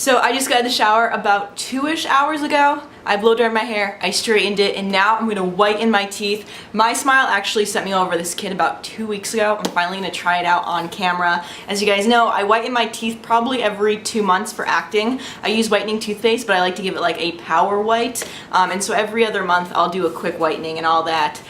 So I just got in the shower about 2-ish hours ago. I blow dried my hair, I straightened it, and now I'm gonna whiten my teeth. MySmile actually sent me over this kit about 2 weeks ago. I'm finally gonna try it out on camera. As you guys know, I whiten my teeth probably every 2 months for acting. I use whitening toothpaste, but I like to give it like a power white. And so every other month I'll do a quick whitening and all that.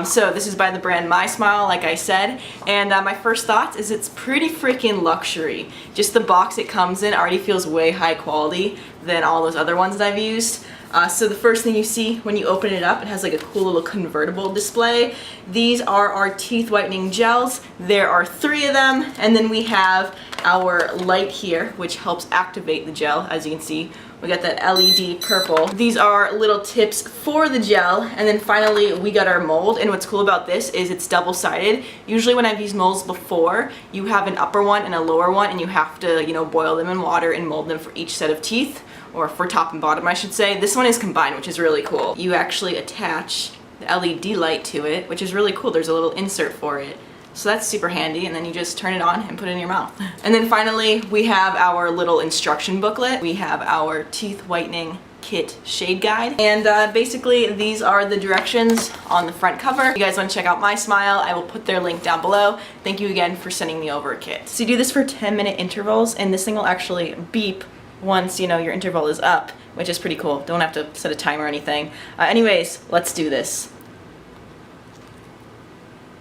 So this is by the brand MySmile, like I said. And my first thoughts is it's pretty freaking luxury. Just the box it comes in already feels way high quality than all those other ones that I've used. So the first thing you see when you open it up, it has like a cool little convertible display. These are our teeth whitening gels. There are 3 of them, and then we have our light here, which helps activate the gel. As you can see, we got that LED purple. These are little tips for the gel, and then finally we got our mold. And what's cool about this is it's double-sided. Usually when I've used molds before, you have an upper one and a lower one, and you have to, you know, boil them in water and mold them for each set of teeth, or for top and bottom I should say. This one is combined, which is really cool. You actually attach the LED light to it, which is really cool. There's a little insert for it. So that's super handy, and then you just turn it on and put it in your mouth. And then finally, we have our little instruction booklet. We have our teeth whitening kit shade guide, and basically these are the directions on the front cover. If you guys want to check out MySmile, I will put their link down below. Thank you again for sending me over a kit. So you do this for 10-minute intervals, and this thing will actually beep once, you know, your interval is up, which is pretty cool. Don't have to set a timer or anything. Anyways, let's do this.